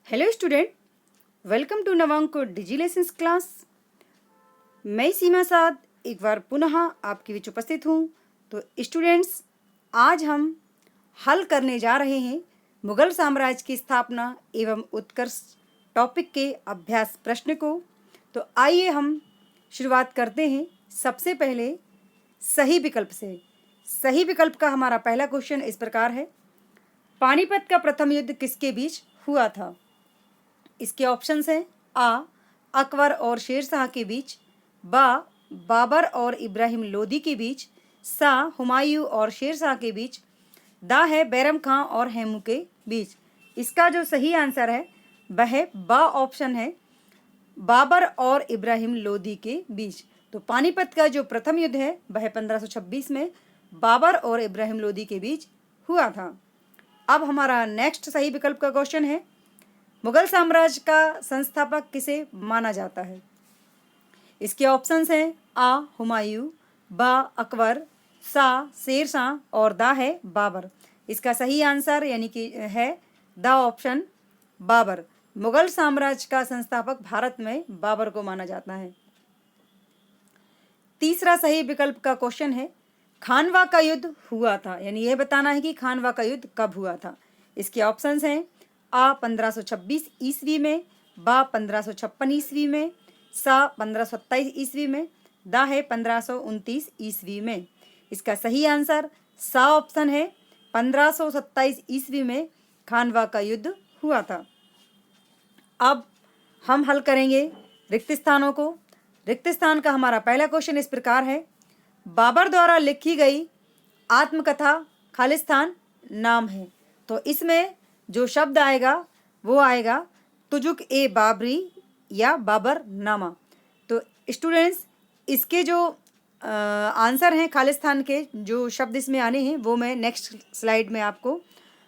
Hello student, welcome to Navank digi lessons class. मैं सीमा साद एक बार पुनः आपके बीच उपस्थित हूँ। तो स्टूडेंट्स, आज हम हल करने जा रहे हैं मुगल साम्राज्य की स्थापना एवं उत्कर्ष टॉपिक के अभ्यास प्रश्न को। तो आइए हम शुरुआत करते हैं सबसे पहले सही विकल्प से। सही विकल्प का हमारा पहला क्वेश्चन इस प्रकार है, पानीपत का प्रथम युद्ध किसके बीच हुआ था? इसके ऑप्शंस हैं आ अकबर और शेर शाह के बीच, बा बाबर और इब्राहिम लोदी के बीच, सा हुमायूं और शेर शाह के बीच, दा है बैरम खां और हेमू के बीच। इसका जो सही आंसर है वह बा ऑप्शन है, बाबर और इब्राहिम लोदी के बीच। तो पानीपत का जो प्रथम युद्ध है वह 1526 में बाबर और इब्राहिम लोदी के बीच हुआ था। अब हमारा नेक्स्ट सही विकल्प का क्वेश्चन है, मुगल साम्राज्य का संस्थापक किसे माना जाता है? इसके ऑप्शंस हैं आ हुमायूं, बा अकबर, सा शेर शाह और दा है बाबर। इसका सही आंसर यानी कि है दा ऑप्शन बाबर। मुगल साम्राज्य का संस्थापक भारत में बाबर को माना जाता है। तीसरा सही विकल्प का क्वेश्चन है, खानवा का युद्ध हुआ था, यानी यह बताना है कि खानवा का युद्ध कब हुआ था। इसके ऑप्शंस हैं आ 1526 ईस्वी में, बा 1556 ईस्वी में, सा 1527 ईस्वी में, दा है 1529 ईस्वी में। इसका सही आंसर सा ऑप्शन है, 1527 ईस्वी में खानवा का युद्ध हुआ था। अब हम हल करेंगे रिक्त स्थानों को। रिक्त स्थान का हमारा पहला क्वेश्चन इस प्रकार है, बाबर द्वारा लिखी गई आत्मकथा खालिस्तान नाम है। तो इसमें जो शब्द आएगा वो आएगा तुजुक ए बाबरी या बाबर नामा। तो स्टूडेंट्स, इसके जो आंसर हैं खालिस्तान के, जो शब्द इसमें आने हैं वो मैं नेक्स्ट स्लाइड में आपको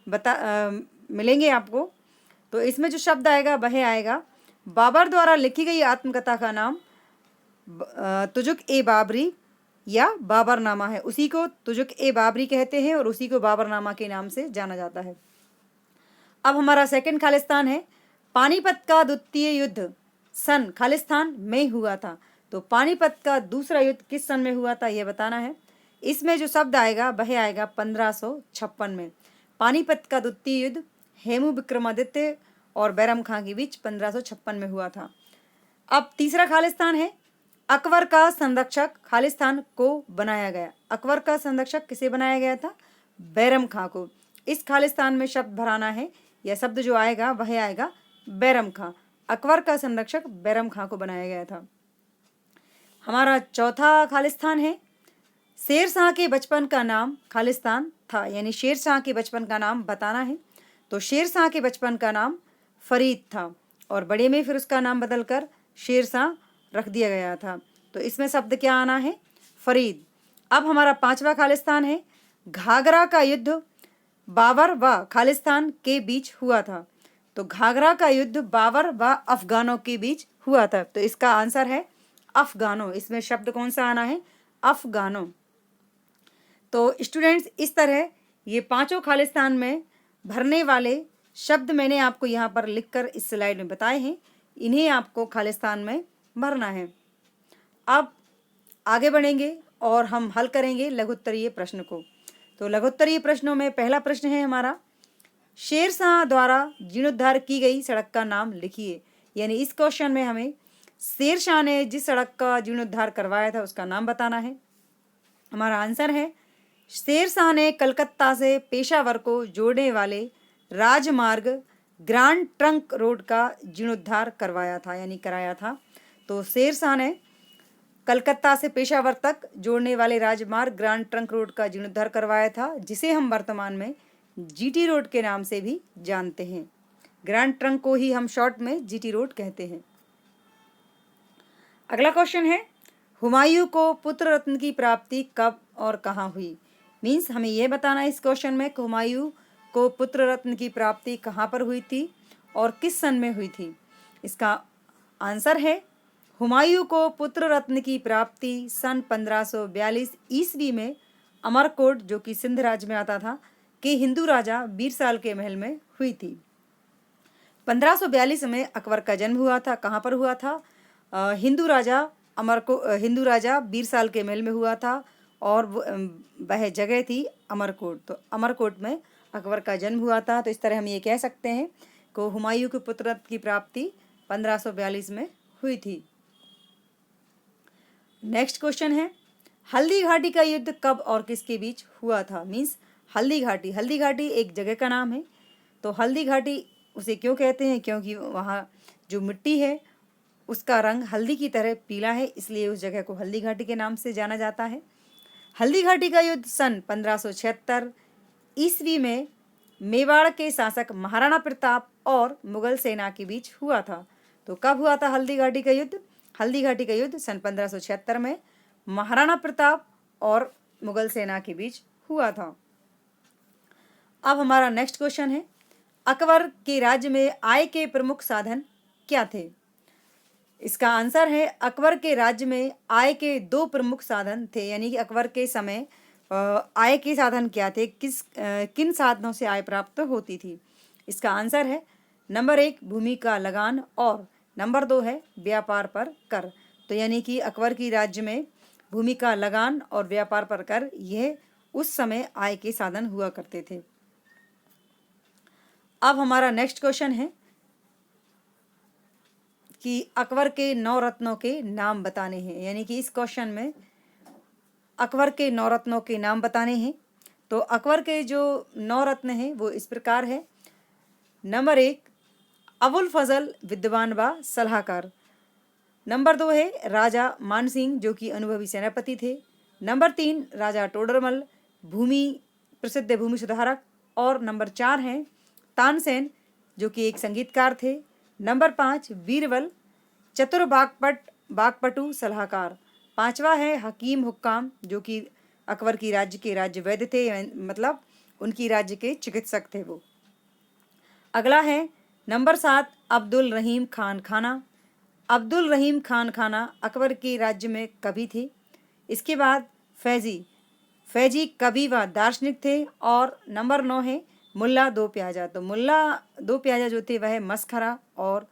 मिलेंगे आपको। तो इसमें जो शब्द आएगा वह आएगा बाबर द्वारा लिखी गई आत्मकथा का नाम तुजुक ए बाबरी या बाबरनामा है। उसी को तुजुक ए बाबरी कहते हैं और उसी को बाबरनामा के नाम से जाना जाता है। अब हमारा सेकंड खालिस्तान है, पानीपत का द्वितीय युद्ध सन खालिस्तान में हुआ था। तो पानीपत का दूसरा युद्ध किस सन में हुआ था यह बताना है। इसमें जो शब्द आएगा वह आएगा 1556 में। पानीपत का द्वितीय युद्ध हेमू विक्रमादित्य और बैरम खां के बीच 1556 में हुआ था। अब तीसरा खालिस्तान है, अकबर का संरक्षक खालिस्तान को बनाया गया। अकबर का संरक्षक किसे बनाया गया था? बैरम खां को। इस खालिस्तान में शब्द भराना है, यह शब्द जो आएगा वह आएगा बैरम खां। अकबर का संरक्षक बैरम खां को बनाया गया था। हमारा चौथा खालिस्तान है, शेर शाह के बचपन का नाम खालिस्तान था, यानी शेर शाह के बचपन का नाम बताना है। तो शेर शाह के बचपन का नाम फरीद था और बड़े में फिर उसका नाम बदलकर शेर शाह रख दिया गया था। तो इसमें शब्द क्या आना है? फरीद। अब हमारा पांचवा खालिस्तान है, घाघरा का युद्ध बाबर व खालिस्तान के बीच हुआ था। तो घाघरा का युद्ध बाबर व अफगानों के बीच हुआ था। तो इसका आंसर है अफगानों। इसमें शब्द कौन सा आना है? अफगानों। तो स्टूडेंट्स, इस तरह ये पांचों खालिस्तान में भरने वाले शब्द मैंने आपको यहाँ पर लिखकर इस स्लाइड में बताए हैं, इन्हें आपको खालिस्तान में भरना है। अब आगे बढ़ेंगे और हम हल करेंगे लघुत्तरीय प्रश्न को। तो लघुत्तरीय प्रश्नों में पहला प्रश्न है हमारा, शेर शाह द्वारा जीर्णोद्धार की गई सड़क का नाम लिखिए। यानी इस क्वेश्चन में हमें शेर शाह ने जिस सड़क का जीर्णोद्धार करवाया था उसका नाम बताना है। हमारा आंसर है, शेर शाह ने कलकत्ता से पेशावर को जोड़ने वाले राजमार्ग ग्रांड ट्रंक रोड का जीर्णोद्धार करवाया था, यानी कराया था। तो शेर शाह ने कलकत्ता से पेशावर तक जोड़ने वाले राजमार्ग ग्रांड ट्रंक रोड का जीर्णोद्धार करवाया था, जिसे हम वर्तमान में जीटी रोड के नाम से भी जानते हैं। ग्रांड ट्रंक को ही हम शॉर्ट में जीटी रोड कहते हैं। अगला क्वेश्चन है, हुमायूं को पुत्र रत्न की प्राप्ति कब और कहाँ हुई? मीन्स हमें यह बताना है इस क्वेश्चन में कि हुमायूं को पुत्र रत्न की प्राप्ति कहाँ पर हुई थी और किस सन में हुई थी। इसका आंसर है, हुमायूं को पुत्र रत्न की प्राप्ति सन 1542 ईस्वी में अमरकोट, जो कि सिंध राज्य में आता था, के हिंदू राजा बीरसाल के महल में हुई थी। 1542 में अकबर का जन्म हुआ था। कहाँ पर हुआ था? हिंदू राजा बीरसाल के महल में हुआ था और वह जगह थी अमरकोट। तो अमरकोट में अकबर का जन्म हुआ था। तो इस तरह हम ये कह सकते हैं कि हुमायूं के पुत्रत्व की प्राप्ति 1542 में हुई थी। नेक्स्ट क्वेश्चन है, हल्दी घाटी का युद्ध कब और किसके बीच हुआ था? मीन्स हल्दी घाटी एक जगह का नाम है। तो हल्दी घाटी उसे क्यों कहते हैं? क्योंकि वहाँ जो मिट्टी है उसका रंग हल्दी की तरह पीला है, इसलिए उस जगह को हल्दी घाटी के नाम से जाना जाता है। हल्दी घाटी का युद्ध सन 1576 ईस्वी में मेवाड़ के शासक महाराणा प्रताप और मुगल सेना के बीच हुआ था। तो कब हुआ था हल्दी घाटी का युद्ध? हल्दी घाटी का युद्ध सन 1576 में महाराणा प्रताप और मुगल सेना के बीच हुआ था। अब हमारा नेक्स्ट क्वेश्चन है, अकबर के राज्य में आय के प्रमुख साधन क्या थे? इसका आंसर है, अकबर के राज्य में आय के 2 प्रमुख साधन थे। यानी कि अकबर के समय आय के साधन क्या थे? किन साधनों से आय प्राप्त होती थी? इसका आंसर है नंबर 1 भूमि का लगान और नंबर 2 है व्यापार पर कर। तो यानी कि अकबर की राज्य में भूमि का लगान और व्यापार पर कर, यह उस समय आय के साधन हुआ करते थे। अब हमारा नेक्स्ट क्वेश्चन है कि अकबर के 9 रत्नों के नाम बताने हैं। यानी कि इस क्वेश्चन में अकबर के 9 रत्नों के नाम बताने हैं। तो अकबर के जो 9 रत्न हैं वो इस प्रकार है। नंबर 1 अबुल फजल विद्वान व सलाहकार। नंबर 2 है राजा मानसिंह जो कि अनुभवी सेनापति थे। नंबर 3 राजा टोडरमल प्रसिद्ध भूमि सुधारक। और नंबर 4 हैं तानसेन जो कि एक संगीतकार थे। नंबर 5 बीरबल चतुर बागपटु सलाहकार। 5वां है हकीम हुक्काम जो कि अकबर की राज्य के राज्य वैद्य थे, मतलब उनकी राज्य के चिकित्सक थे वो। अगला है नंबर 7 अब्दुल रहीम खान खाना। अब्दुल रहीम खान खाना अकबर के राज्य में कवि थे। इसके बाद फैजी कवि व दार्शनिक थे। और नंबर 9 है मुल्ला दो प्याजा। तो मुल्ला दो प्याजा जो थे वह मस्खरा और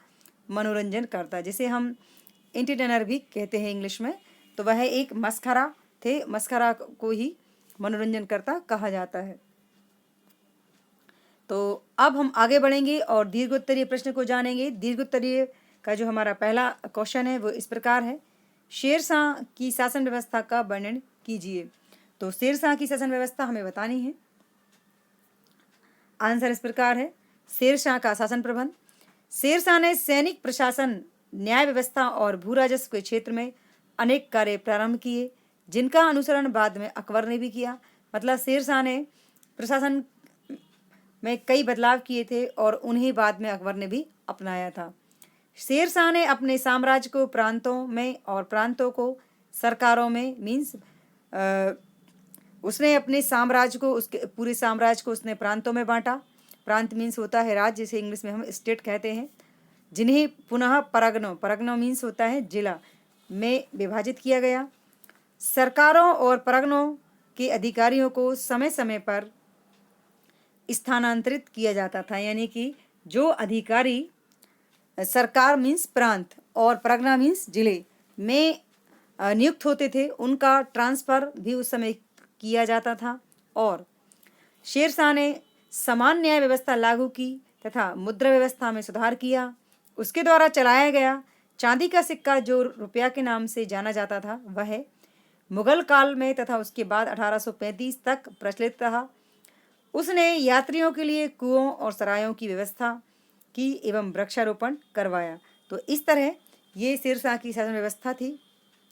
मनोरंजन करता, जिसे हम एंटरटेनर भी कहते हैं इंग्लिश में। तो वह एक मस्खरा थे, मस्खरा को ही मनोरंजन करता कहा जाता है। तो अब हम आगे बढ़ेंगे और दीर्घोत्तरीय प्रश्न को जानेंगे। दीर्घोत्तरीय का जो हमारा पहला क्वेश्चन है वो इस प्रकार है, शेरशाह की शासन व्यवस्था का वर्णन कीजिए। तो शेरशाह की शासन व्यवस्था हमें बतानी है। आंसर इस प्रकार है, शेरशाह का शासन प्रबंध। शेरशाह ने सैनिक प्रशासन, न्याय व्यवस्था और भू राजस्व के क्षेत्र में अनेक कार्य प्रारंभ किए, जिनका अनुसरण बाद में अकबर ने भी किया। मतलब शेरशाह ने प्रशासन में कई बदलाव किए थे और उन्हें बाद में अकबर ने भी अपनाया था। शेरशाह ने अपने साम्राज्य को प्रांतों में और प्रांतों को सरकारों में, मीन्स उसने अपने साम्राज्य को, उसके पूरे साम्राज्य को उसने प्रांतों में बांटा। प्रांत मीन्स होता है राज्य, जिसे इंग्लिश में हम स्टेट कहते हैं, जिन्हें पुनः परगनों मीन्स होता है जिला, में विभाजित किया गया। सरकारों और परगनों के अधिकारियों को समय समय पर स्थानांतरित किया जाता था। यानी कि जो अधिकारी सरकार मीन्स प्रांत और परगना मीन्स जिले में नियुक्त होते थे, उनका ट्रांसफ़र भी उस समय किया जाता था। और शेरशाह ने समान न्याय व्यवस्था लागू की तथा मुद्रा व्यवस्था में सुधार किया। उसके द्वारा चलाया गया चांदी का सिक्का जो रुपया के नाम से जाना जाता था, वह मुगल काल में तथा उसके बाद 1835 तक प्रचलित रहा। उसने यात्रियों के लिए कुओं और सरायों की व्यवस्था की एवं वृक्षारोपण करवाया। तो इस तरह ये शेरशाह की शासन व्यवस्था थी।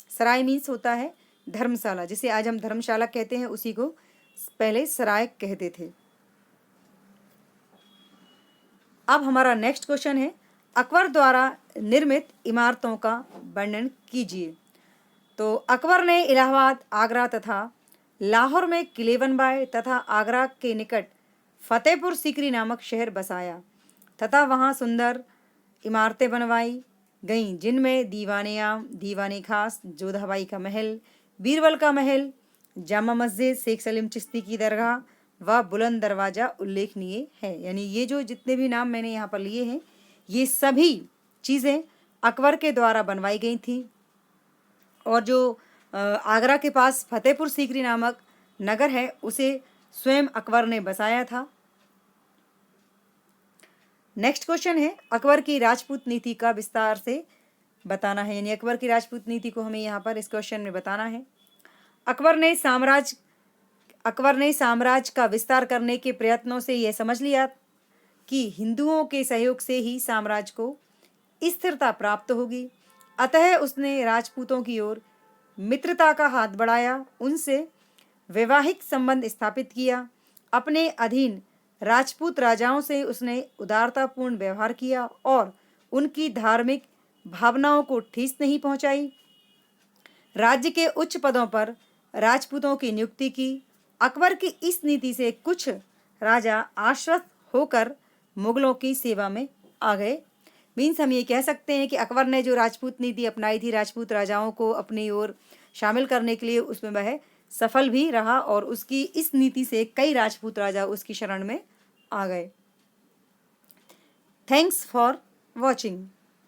सराय मीन्स होता है धर्मशाला, जिसे आज हम धर्मशाला कहते हैं, उसी को पहले सराय कहते थे। अब हमारा नेक्स्ट क्वेश्चन है, अकबर द्वारा निर्मित इमारतों का वर्णन कीजिए। तो अकबर ने इलाहाबाद, आगरा तथा लाहौर में किले बनवाए तथा आगरा के निकट फतेहपुर सीकरी नामक शहर बसाया तथा वहाँ सुंदर इमारतें बनवाई गईं, जिनमें दीवाने आम, दीवाने खास, जोधाबाई का महल, बीरबल का महल, जामा मस्जिद, शेख सलीम चिश्ती की दरगाह व बुलंद दरवाज़ा उल्लेखनीय है। यानी ये जो जितने भी नाम मैंने यहाँ पर लिए हैं, ये सभी चीज़ें अकबर के द्वारा बनवाई गई थी। और जो आगरा के पास फतेहपुर सीकरी नामक नगर है, उसे स्वयं अकबर ने बसाया था। नेक्स्ट क्वेश्चन है, अकबर की राजपूत नीति का विस्तार से बताना है, यानी अकबर की राजपूत नीति को हमें यहाँ पर इस क्वेश्चन में बताना है। अकबर ने साम्राज्य का विस्तार करने के प्रयत्नों से यह समझ लिया कि हिंदुओं के सहयोग से ही साम्राज्य को स्थिरता प्राप्त होगी। अतः उसने राजपूतों की ओर मित्रता का हाथ बढ़ाया, उनसे वैवाहिक संबंध स्थापित किया। अपने अधीन राजपूत राजाओं से उसने उदारतापूर्ण व्यवहार किया और उनकी धार्मिक भावनाओं को ठेस नहीं पहुंचाई। राज्य के उच्च पदों पर राजपूतों की नियुक्ति की। अकबर की इस नीति से कुछ राजा आश्वस्त होकर मुगलों की सेवा में आ गए। मीन्स हम ये कह सकते हैं कि अकबर ने जो राजपूत नीति अपनाई थी, राजपूत राजाओं को अपनी ओर शामिल करने के लिए, उसमें वह सफल भी रहा और उसकी इस नीति से कई राजपूत राजा उसकी शरण में आ गए। Thanks for watching.